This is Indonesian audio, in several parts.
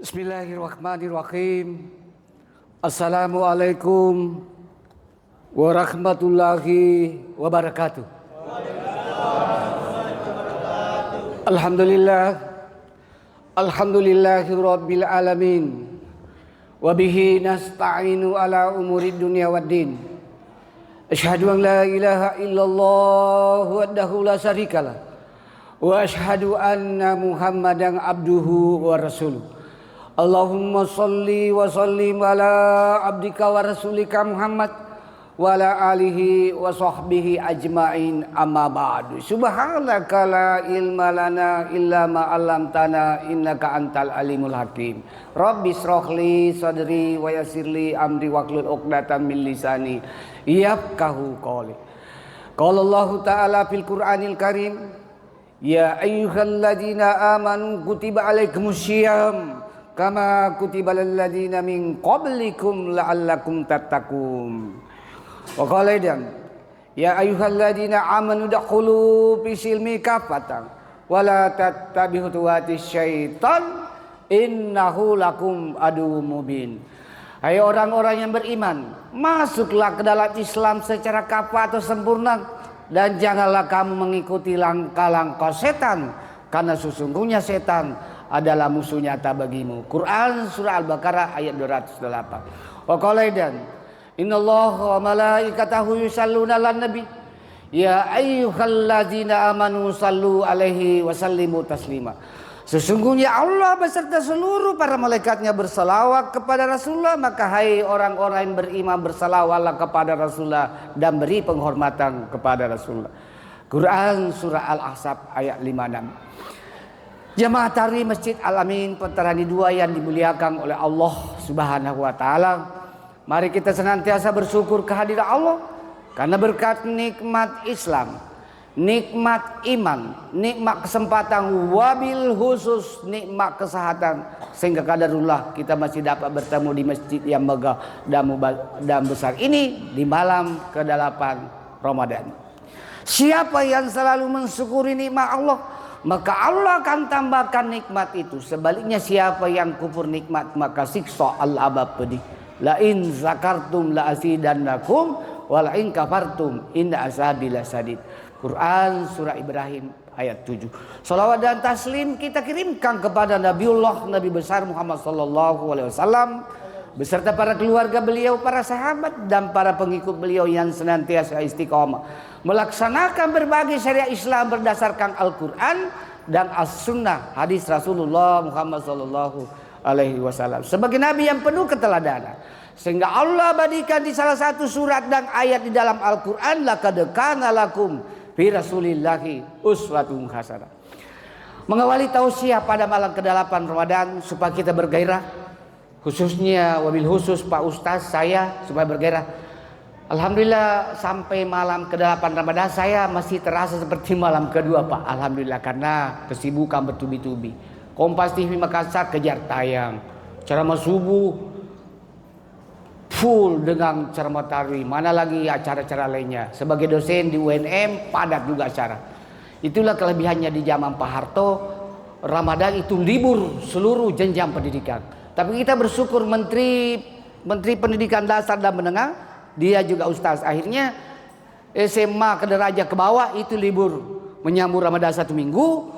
Bismillahirrahmanirrahim. Assalamualaikum warahmatullahi wabarakatuh. Alhamdulillah. Alhamdulillahi rabbil alamin. Wabihi nasta'inu ala umurid dunya waddin. Asyhadu an la ilaha illallah wahdahu la syarikalah. Wa asyhadu anna Muhammadan abduhu wa rasuluh. Allahumma salli wa sallim ala abdika wa rasulika Muhammad wa ala alihi wa sahbihi ajma'in, amma ba'du. Subhanaka la ilma lana illa ma 'allamtana innaka antal alimul hakim. Rabbi shrah li sadri wa yassir li amri wahlul 'uqdatam min lisani yafqahu qawli. Qala Allah ta'ala fil Qur'anil Karim, ya ayyuhalladzina amanu kutiba alaikumussyiyam kama kutibal ladzina min qablikum la'allakum tattaqun. Wa qala aidan ya ayyuhalladzina amanu dakhulu fi silmi kafatan wa la tattabi'u khutuwatis syaitan innahu lakum aduwwum mubin. Hai orang-orang yang beriman, masuklah ke dalam Islam secara kafah atau sempurna, dan janganlah kamu mengikuti langkah-langkah setan, karena sesungguhnya setan adalah musuh nyata bagimu. Quran surah Al-Baqarah ayat 208. Wa qala aidan innallaha wa malaikatahu yusalluna 'alan nabi ya ayyuhalladzina amanu sallu alaihi wa sallimu taslima. Sesungguhnya Allah beserta seluruh para malaikatnya bersalawat kepada Rasulullah, maka hai orang-orang yang beriman bersalawatlah kepada Rasulullah dan beri penghormatan kepada Rasulullah. Quran surah Al-Ahzab ayat 56. Jamaah Tari Masjid Al-Amin Pentarani 2 yang dimuliakan oleh Allah Subhanahu wa taala, mari kita senantiasa bersyukur kehadiran Allah karena berkat nikmat Islam, nikmat iman, nikmat kesempatan, wabil khusus nikmat kesehatan, sehingga qadarullah kita masih dapat bertemu di masjid yang megah dan besar ini di malam ke-8 Ramadan. Siapa yang selalu mensyukuri nikmat Allah, maka Allah akan tambahkan nikmat itu. Sebaliknya siapa yang kufur nikmat, maka siksa al-abad pedih. La in zakartum la azidannakum wa la in kafartum inna azabi lasadid. Quran surah Ibrahim ayat 7. Salawat dan taslim kita kirimkan kepada Nabi besar Muhammad sallallahu alaihi wasallam beserta para keluarga beliau, para sahabat dan para pengikut beliau yang senantiasa istiqomah melaksanakan berbagai syariat Islam berdasarkan Al-Quran dan As-Sunnah, hadis Rasulullah Muhammad sallallahu alaihi wasallam sebagai nabi yang penuh keteladanan, sehingga Allah badikan di salah satu surat dan ayat di dalam Al-Quran, laqad kana lakum fi rasulillahi uswatun hasanah. Mengawali tausiah pada malam ke-8 Ramadan supaya kita bergairah, khususnya wabil khusus Pak Ustaz saya supaya bergairah. Alhamdulillah sampai malam ke-8 Ramadan saya masih terasa seperti malam kedua Pak. Alhamdulillah karena kesibukan bertubi-tubi. Kompas TV Makassar kejar tayang, ceramah subuh full dengan ceramah tarawih, mana lagi acara-acara lainnya. Sebagai dosen di UNM padat juga acara. Itulah kelebihannya di zaman Pak Harto, Ramadan itu libur seluruh jenjang pendidikan. Tapi kita bersyukur Menteri Pendidikan Dasar dan Menengah, dia juga ustaz, akhirnya SMA ke derajat ke bawah itu libur menyambut Ramadan 1 minggu,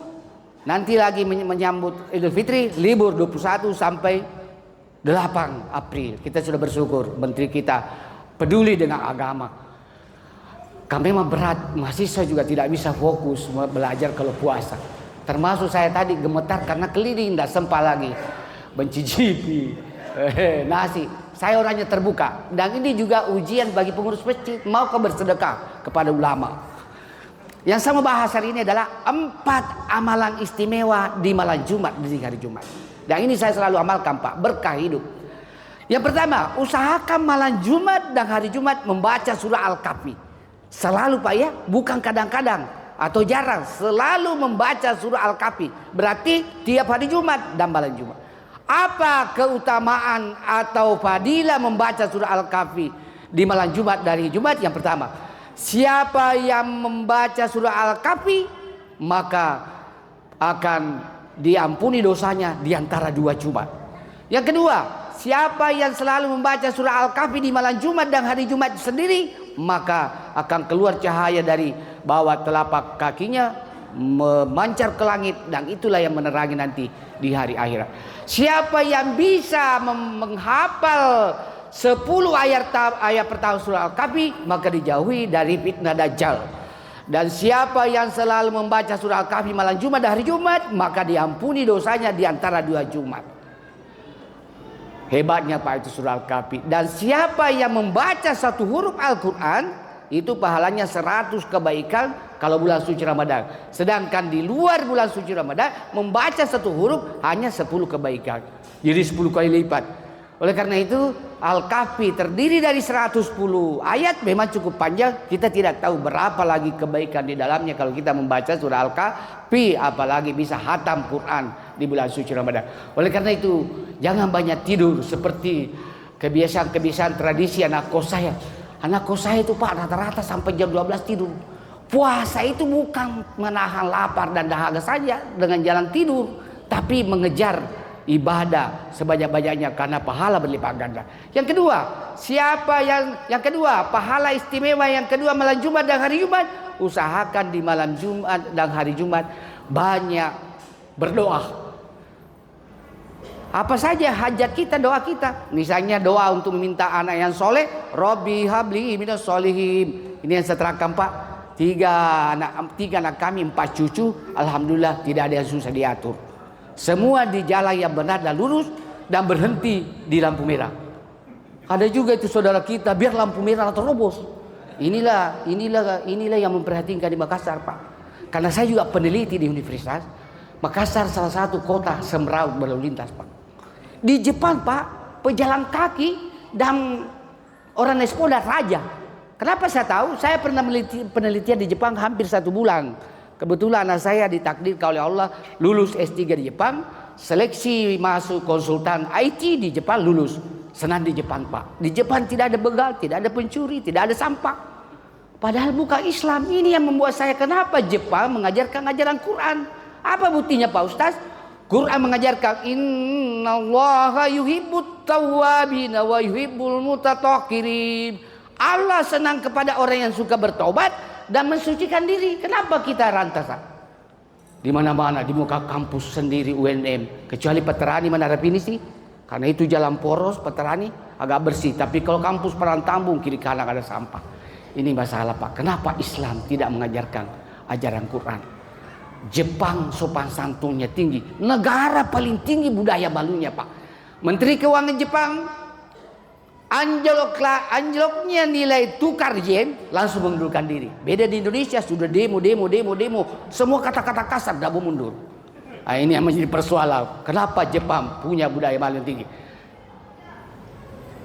nanti lagi menyambut Idul Fitri libur 21 sampai 8 April. Kita sudah bersyukur menteri kita peduli dengan agama. Kami memang berat, mahasiswa juga tidak bisa fokus belajar kalau puasa. Termasuk saya tadi gemetar karena keliling, tidak sempat lagi mencicipi nasi. Saya orangnya terbuka, dan ini juga ujian bagi pengurus masjid. Mau kau bersedekah kepada ulama? Yang saya mau bahas hari ini adalah 4 amalan istimewa di malam Jumat, di hari Jumat. Dan ini saya selalu amalkan Pak, berkah hidup. Yang pertama, usahakan malam Jumat dan hari Jumat membaca surah Al-Kahfi. Selalu Pak ya, bukan kadang-kadang atau jarang, selalu membaca surah Al-Kahfi. Berarti tiap hari Jumat dan malam Jumat. Apa keutamaan atau fadilah membaca surah Al-Kahfi di malam Jumat dari Jumat? Yang pertama, siapa yang membaca surah Al-Kahfi maka akan diampuni dosanya di antara 2 Jumat. Yang kedua, siapa yang selalu membaca surah Al-Kahfi di malam Jumat dan hari Jumat sendiri, maka akan keluar cahaya dari bawah telapak kakinya memancar ke langit, dan itulah yang menerangi nanti di hari akhirat. Siapa yang bisa menghafal 10 ayat pertama surah Al-Kahfi, maka dijauhi dari fitnah Dajjal. Dan siapa yang selalu membaca surah Al-Kahfi malam Jumat dan hari Jumat, maka diampuni dosanya di antara 2 Jumat. Hebatnya Pak itu surah Al-Kahfi. Dan siapa yang membaca 1 huruf Al-Quran, itu pahalanya 100 kebaikan kalau bulan suci Ramadan. Sedangkan di luar bulan suci Ramadan, membaca 1 huruf hanya 10 kebaikan. Jadi 10 kali lipat. Oleh karena itu, Al-Kahfi terdiri dari 110 ayat, memang cukup panjang. Kita tidak tahu berapa lagi kebaikan di dalamnya kalau kita membaca surah Al-Kahfi, apalagi bisa hatam Quran di bulan suci Ramadan. Oleh karena itu, jangan banyak tidur seperti kebiasaan-kebiasaan tradisi anak kos saya. Anak kos saya itu Pak rata-rata sampai jam 12 tidur. Puasa itu bukan menahan lapar dan dahaga saja dengan jalan tidur, tapi mengejar ibadah sebanyak-banyaknya karena pahala berlipat ganda. Yang kedua, pahala istimewa yang kedua malam Jumat dan hari Jumat, usahakan di malam Jumat dan hari Jumat banyak berdoa. Apa saja hajat kita, doa kita. Misalnya doa untuk meminta anak yang soleh. Robbi habli minas solihin. Ini yang saya terangkan Pak. 3 anak kami, 4 cucu. Alhamdulillah tidak ada yang susah diatur. Semua di jalan yang benar dan lurus, dan berhenti di lampu merah. Ada juga itu saudara kita, biar lampu merah terobos. Inilah yang memperhatikan di Makassar Pak. Karena saya juga peneliti di universitas. Makassar salah satu kota semraut berlalu lintas Pak. Di Jepang Pak, pejalan kaki dan orang naik sepeda raja. Kenapa saya tahu? Saya pernah penelitian di Jepang hampir 1 bulan. Kebetulan anak saya ditakdirkan oleh Allah lulus S3 di Jepang. Seleksi masuk konsultan IT di Jepang, lulus. Senang di Jepang Pak. Di Jepang tidak ada begal, tidak ada pencuri, tidak ada sampah. Padahal bukan Islam. Ini yang membuat saya, kenapa Jepang mengajarkan ajaran Quran? Apa buktinya Pak Ustaz? Quran mengajarkan innallaha yuhibbut tawwabina wa yuhibbul mutatahhirin. Allah senang kepada orang yang suka bertobat dan mensucikan diri. Kenapa kita rantasan? Di mana-mana di muka kampus sendiri UNM, kecuali Peterani mana definisi. Karena itu jalan poros Peterani agak bersih, tapi kalau kampus Parantambung kiri kanan ada sampah. Ini masalah Pak. Kenapa Islam tidak mengajarkan ajaran Quran? Jepang sopan santunnya tinggi, negara paling tinggi budaya balunya Pak. Menteri Keuangan Jepang anjloknya nilai tukar yen langsung mengundurkan diri. Beda di Indonesia, sudah demo, semua kata-kata kasar dah mundur. Nah, ini yang menjadi persoalan. Kenapa Jepang punya budaya paling tinggi?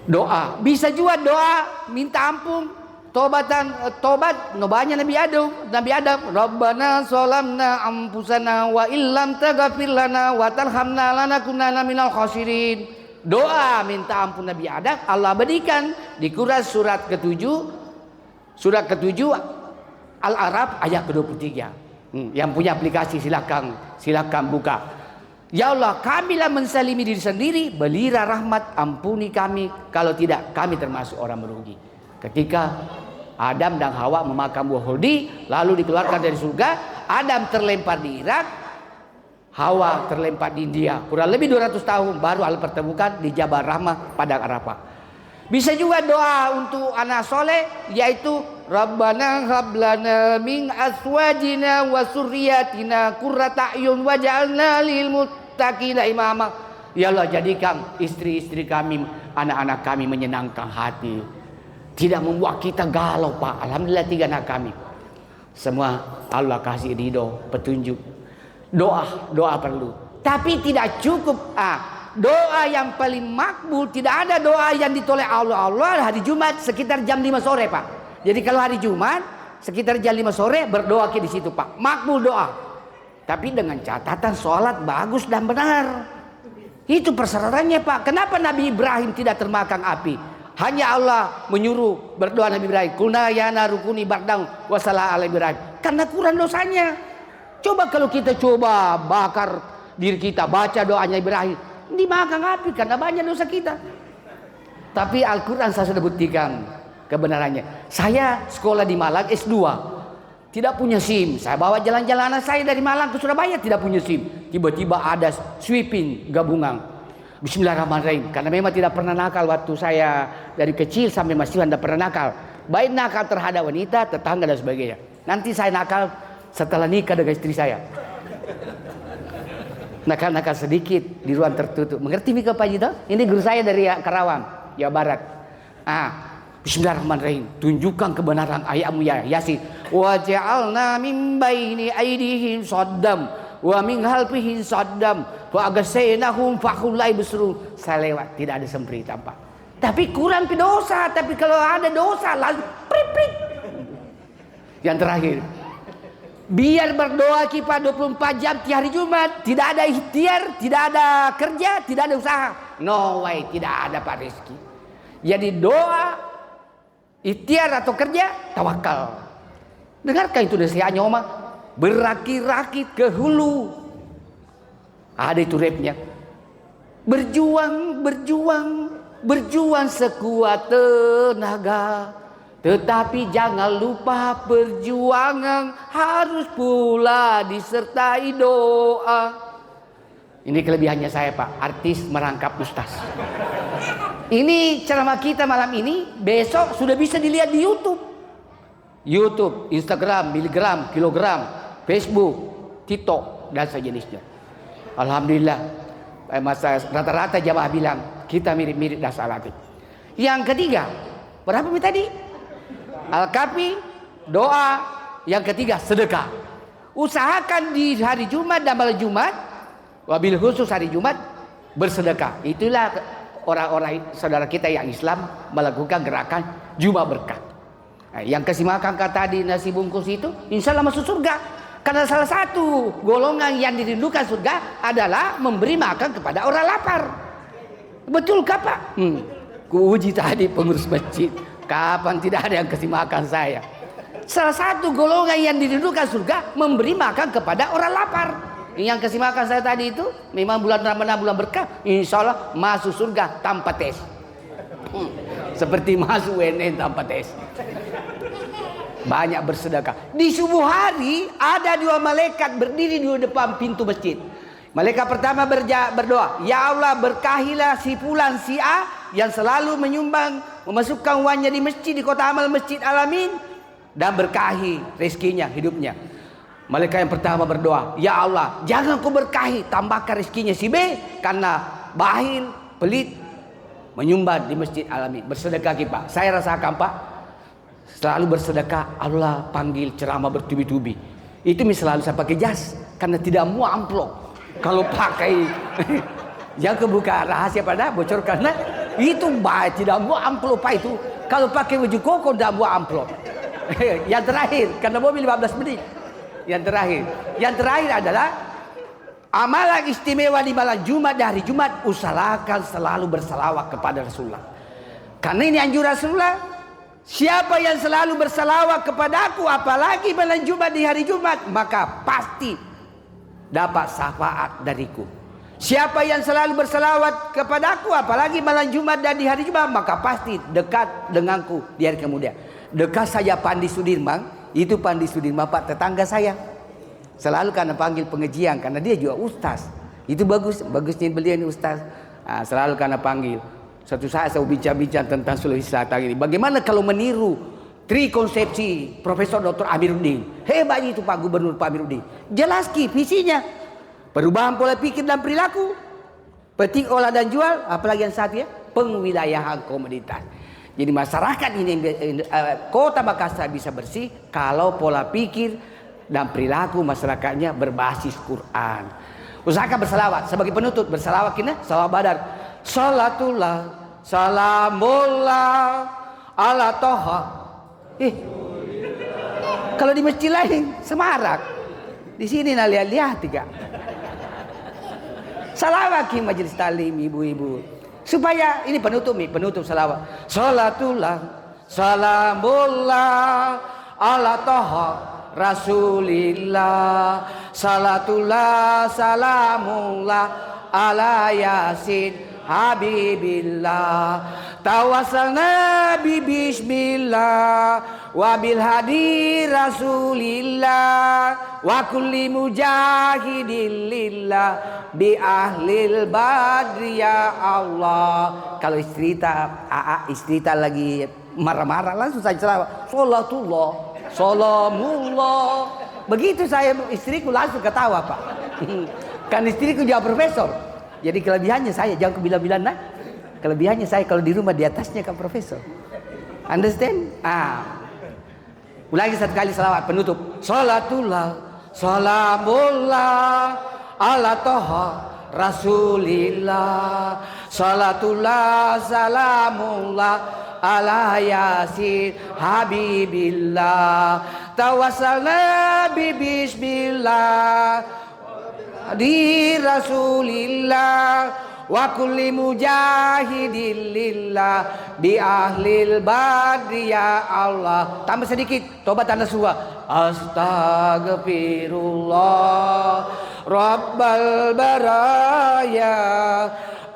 Doa, bisa juga doa minta ampun. Tobat nobanya Nabi Adam. Rabbana sholamna ampusana wa illam taghfir lana wa tarhamna lanakunanna minal khasirin. Doa minta ampun Nabi Adam Allah berikan di Quran surat ke-7 Al-Araf ayat ke-23. Yang punya aplikasi silakan buka. Ya Allah, kamilah mensalimi diri sendiri, berilah rahmat, ampuni kami, kalau tidak kami termasuk orang merugi. Ketika Adam dan Hawa memakan buah huldi lalu dikeluarkan dari surga, Adam terlempar di Irak, Hawa terlempar di India. Kurang lebih 200 tahun baru Allah pertemukan di Jabal Rahmah padang Arafah. Bisa juga doa untuk anak soleh, yaitu Rabbana hablana min aswajina wa surriyatina qurrata a'yun waj'alna lil muttaqina imama. Ya Allah, jadikan istri-istri kami, anak-anak kami menyenangkan hati, tidak membuat kita galau Pak. Alhamdulillah 3 anak kami semua Allah kasih ridho, petunjuk. Doa perlu, tapi tidak cukup. Doa yang paling makbul, tidak ada doa yang ditolak Allah hari Jumat sekitar jam 5 sore Pak. Jadi kalau hari Jumat sekitar jam 5 sore berdoa di situ Pak, makbul doa. Tapi dengan catatan sholat bagus dan benar. Itu persyaratannya Pak. Kenapa Nabi Ibrahim tidak termakan api? Hanya Allah menyuruh berdoa Nabi Ibrahim. Kuna ya narukuni bardang wassalam ala Ibrahim. Karena kurang dosanya. Coba kalau kita bakar diri kita, baca doanya Ibrahim. dimakan api karena banyak dosa kita. Tapi Al-Quran saya sudah buktikan kebenarannya. Saya sekolah di Malang S2, tidak punya SIM. Saya bawa jalan-jalan anak saya dari Malang ke Surabaya, tidak punya SIM. Tiba-tiba ada sweeping gabungan. Bismillahirrahmanirrahim. Karena memang tidak pernah nakal waktu saya dari kecil sampai masih tidak pernah nakal. Baik nakal terhadap wanita, tetangga dan sebagainya. Nanti saya nakal setelah nikah dengan istri saya. Nakal-nakal sedikit di ruang tertutup. Mengerti Mika Pak Jito? Ini guru saya dari Karawang, Jawa Barat. Bismillahirrahmanirrahim. Tunjukkan kebenaran ayatmu ya Yasin. Wa ja'alna min baini aydihim saddam wa min khalfihim saddam wa agasaynahum fahulai busru. Saya lewat, tidak ada semprit apa. Tapi kurang dosa. Tapi kalau ada dosa lalu prit. Yang terakhir, biar berdoa kita 24 jam di hari Jumat. Tidak ada ikhtiar, tidak ada kerja, tidak ada usaha. No way, tidak ada Pak Rizky. Jadi doa, ikhtiar atau kerja, tawakal. Dengarkan itu nasihatnya Oma. Berakit-rakit ke hulu. Ada itu rapnya. Berjuang sekuat tenaga. Tetapi jangan lupa perjuangan harus pula disertai doa. Ini kelebihannya saya Pak, artis merangkap ustaz. Ini ceramah kita malam ini, besok sudah bisa dilihat di YouTube, Instagram, miligram, kilogram, Facebook, TikTok dan sejenisnya. Alhamdulillah, rata-rata jamaah bilang kita mirip-mirip dan salatif. Yang ketiga, berapa tadi? Al-Kafi, doa. Yang ketiga, sedekah. Usahakan di hari Jumat dan malam Jumat, wabil khusus hari Jumat, bersedekah. Itulah orang-orang saudara kita yang Islam melakukan gerakan Jumat berkah. Yang kasih makan tadi nasi bungkus itu, insya Allah masuk surga. Karena salah satu golongan yang dirindukan surga adalah memberi makan kepada orang lapar. Betul kah Pak? Ku uji tadi pengurus masjid. Kapan tidak ada yang kasih makan saya? Salah satu golongan yang dirindukan surga memberi makan kepada orang lapar. Yang kasih makan saya tadi itu memang bulan Ramadan bulan berkah. Insya Allah masuk surga tanpa tes. Seperti masuk UNN tanpa tes. Banyak bersedekah. Di subuh hari ada 2 malaikat berdiri di depan pintu masjid. Malaikat pertama berdoa, ya Allah berkahilah si fulan si A yang selalu menyumbang memasukkan uangnya di masjid di kota amal Masjid Alamin dan berkahi rezekinya hidupnya. Malaikat yang pertama berdoa, ya Allah jangan kau berkahi tambahkan rezekinya si B karena bakhil pelit menyumbang di Masjid Alamin. Bersedekah kita. Saya rasakan Pak, selalu bersedekah Allah panggil ceramah bertubi-tubi. Itu selalu saya pakai jas karena tidak mau amplop. Kalau pakai yang kebuka rahasia pada bocor karena itu baik tidak mau amplop Pak itu. Kalau pakai baju koko tidak mau amplop. Yang terakhir karena mobil 15 menit. Yang terakhir adalah amalan istimewa di malam Jumat dan hari Jumat, usahakan selalu bersalawat kepada Rasulullah. Karena ini anjuran Rasulullah. Siapa yang selalu bersalawat kepadaku apalagi malam Jumat di hari Jumat, maka pasti dapat syafaat dariku. Siapa yang selalu bersalawat kepadaku apalagi malam Jumat dan di hari Jumat, maka pasti dekat denganku di hari kemudian. Dekat saja Pandi Sudirman, itu Pandi Sudirman Pak tetangga saya. Selalu karena panggil pengajian karena dia juga ustaz. Itu bagusnya beliau ini ustaz. Selalu karena panggil. Suatu saat saya bincang-bincang tentang Sulawesi Selatan ini. Bagaimana kalau meniru trikonsepsi Profesor Dr. Amiruddin. Hebat itu Pak Gubernur Pak Amiruddin. Jelaskan visinya. Perubahan pola pikir dan perilaku. Petik, olah dan jual. Apalagi yang satu ya. Pengwilayahan komoditas. Jadi masyarakat ini Kota Makassar bisa bersih kalau pola pikir dan perilaku masyarakatnya berbasis Quran. Usahakan bersalawat. Sebagai penutup bersalawat kita salawat badar. Salatullah salamullah ala toha. Kalau di masjid lain semarak. Di sini nah lihat tiga. Salawat ki majelis talim ibu-ibu. Supaya ini penutup salawat. Salatullah salamullah ala toha Rasulillah. Salatullah salamullah ala yasin habibillah. Tawassalna bi bismillah wa bil hadi rasulillah wa kulli mujahidin lillah bi ahlil badri ya Allah. Kalau istri tak lagi marah-marah langsung saya selawat. Sholatullah, salamullah. Begitu saya istriku langsung ketawa, Pak. Kan istriku juga profesor. Jadi kelebihannya saya jangan kebilang-bilang nah. Kelebihannya saya kalau di rumah di atasnya kan profesor. Understand? Ulangi satu kali selawat penutup. Salatullah, salamullah ala toha rasulillah. Salatullah, salamullah ala yasin habibillah. Tawassalna bi bismillah di rasulillah wa kulli mujahidin lillah bi ahlil badri ya Allah. Tambah sedikit tobatan nasuha. Astagfirullah rabbal baraya,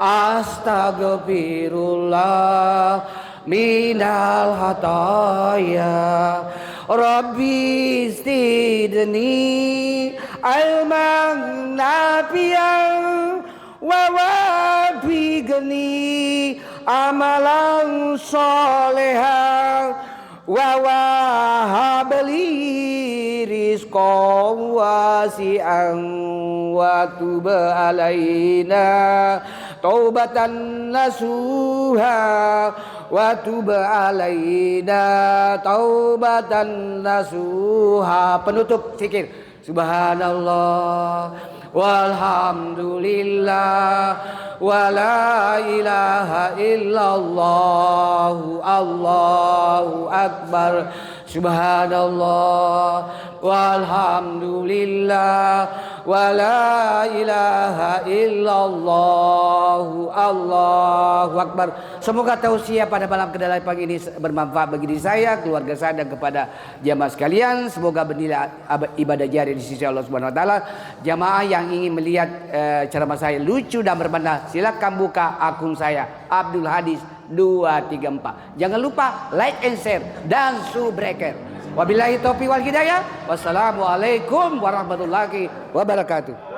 astagfirullah minal hataya, rabbi zidni ilman nafi'an wa wafiqni amalan solehan wa wahabli rizqan wasi'an wa tub alaina taubatan nasuha wa tub alaina taubatan nasuha. Penutup zikir subhanallah walhamdulillah wala ilaha illallah Allahu akbar. Subhanallah walhamdulillah wala ilaha illallah Allahu akbar. Semoga tausiah pada malam kedalaman pagi ini bermanfaat bagi diri saya, keluarga saya dan kepada jamaah sekalian. Semoga bernilai ibadah jari di sisi Allah Subhanahu wa taala. Jamaah yang ingin melihat ceramah saya lucu dan bermakna, silakan buka akun saya Abdul Hadis 234. Jangan lupa like and share dan subscribe. Wabillahi taufiq wal hidayah. Wassalamualaikum warahmatullahi wabarakatuh.